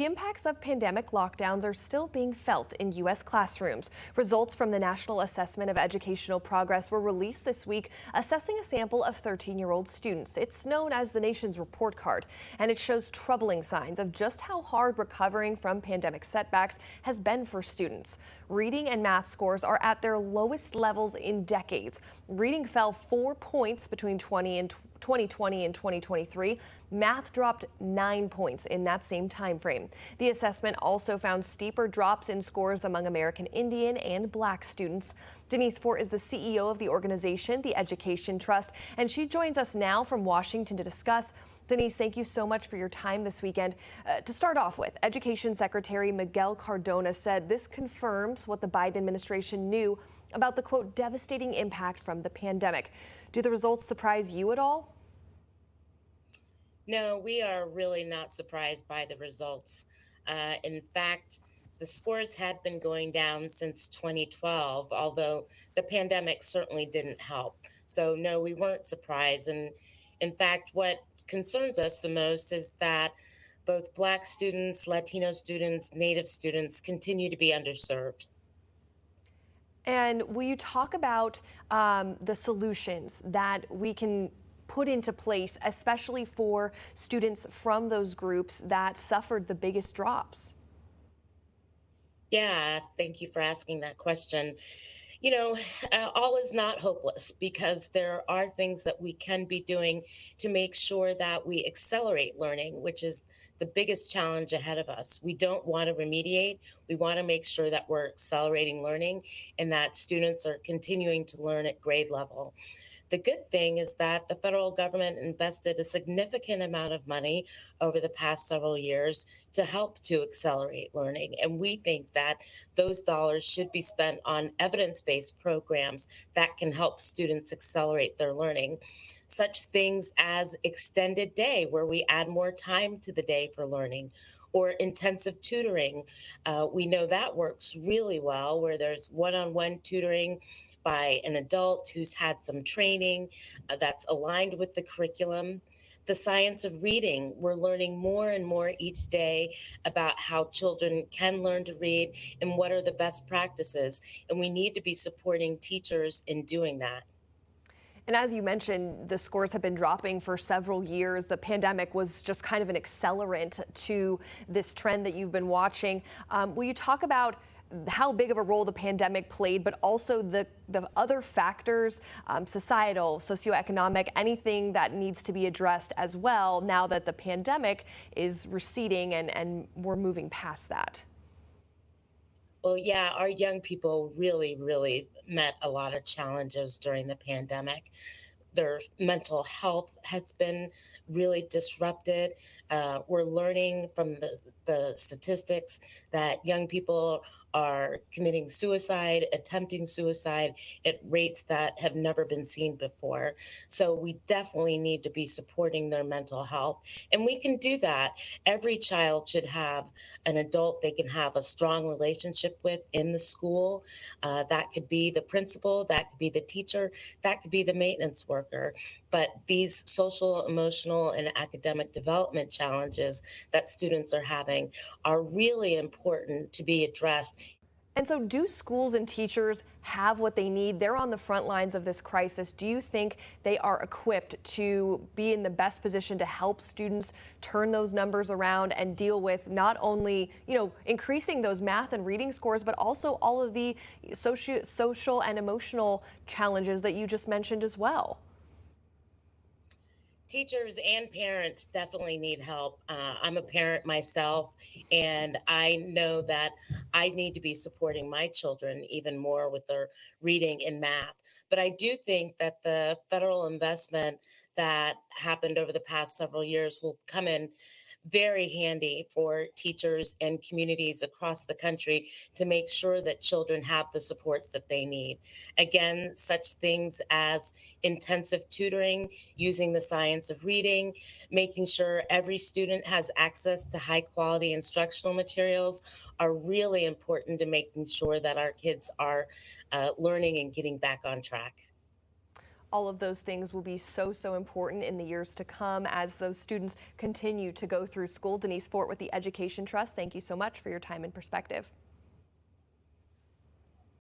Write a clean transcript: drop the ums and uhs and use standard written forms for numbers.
The impacts of pandemic lockdowns are still being felt in U.S. classrooms. Results from the National Assessment of Educational Progress were released this week, assessing a sample of 13-year-old students. It's known as the nation's report card, and it shows troubling signs of just how hard recovering from pandemic setbacks has been for students. Reading and math scores are at their lowest levels in decades. Reading fell 4 points between 2020 and 2023. Math dropped 9 points in that same time frame. The assessment also found steeper drops in scores among American Indian and Black students. Denise Forte is the CEO of the organization, the Education Trust, and she joins us now from Washington to discuss. Denise, thank you so much for your time this weekend. To start off with, Education Secretary Miguel Cardona said this confirms what the Biden administration knew about the, quote, devastating impact from the pandemic. Do the results surprise you at all? No, we are really not surprised by the results. In fact, the scores had been going down since 2012, although the pandemic certainly didn't help. So, no, we weren't surprised. And in fact, what concerns us the most is that both Black students, Latino students, Native students continue to be underserved. And will you talk about the solutions that we can put into place, especially for students from those groups that suffered the biggest drops? Yeah, thank you for asking that question. You know, all is not hopeless because there are things that we can be doing to make sure that we accelerate learning, which is the biggest challenge ahead of us. We don't want to remediate. We want to make sure that we're accelerating learning and that students are continuing to learn at grade level. The good thing is that the federal government invested a significant amount of money over the past several years to help to accelerate learning. And we think that those dollars should be spent on evidence based programs that can help students accelerate their learning. Such things as extended day, where we add more time to the day for learning, or intensive tutoring. We know that works really well, where there's one on one tutoring by an adult who's had some training that's aligned with the curriculum. The science of reading, we're learning more and more each day about how children can learn to read and what are the best practices. And we need to be supporting teachers in doing that. And as you mentioned, the scores have been dropping for several years. The pandemic was just kind of an accelerant to this trend that you've been watching. Will you talk about how big of a role the pandemic played, but also the other factors, societal, socioeconomic, anything that needs to be addressed as well now that the pandemic is receding and we're moving past that? Well, yeah, our young people really met a lot of challenges during the pandemic. Their mental health has been really disrupted. We're learning from the statistics that young people are committing suicide, attempting suicide at rates that have never been seen before. So we definitely need to be supporting their mental health. And we can do that. Every child should have an adult they can have a strong relationship with in the school. That could be the principal, that could be the teacher, that could be the maintenance worker. But these social, emotional, and academic development challenges that students are having are really important to be addressed. And so do schools and teachers have what they need? They're on the front lines of this crisis. Do you think they are equipped to be in the best position to help students turn those numbers around and deal with not only, increasing those math and reading scores, but also all of the social and emotional challenges that you just mentioned as well? Teachers and parents definitely need help. I'm a parent myself, and I know that I need to be supporting my children even more with their reading and math. But I do think that the federal investment that happened over the past several years will come in very handy for teachers and communities across the country to make sure that children have the supports that they need. Again, such things as intensive tutoring, using the science of reading, making sure every student has access to high quality instructional materials are really important to making sure that our kids are learning and getting back on track. All of those things will be so important in the years to come as those students continue to go through school. Denise Forte with the Education Trust, thank you so much for your time and perspective.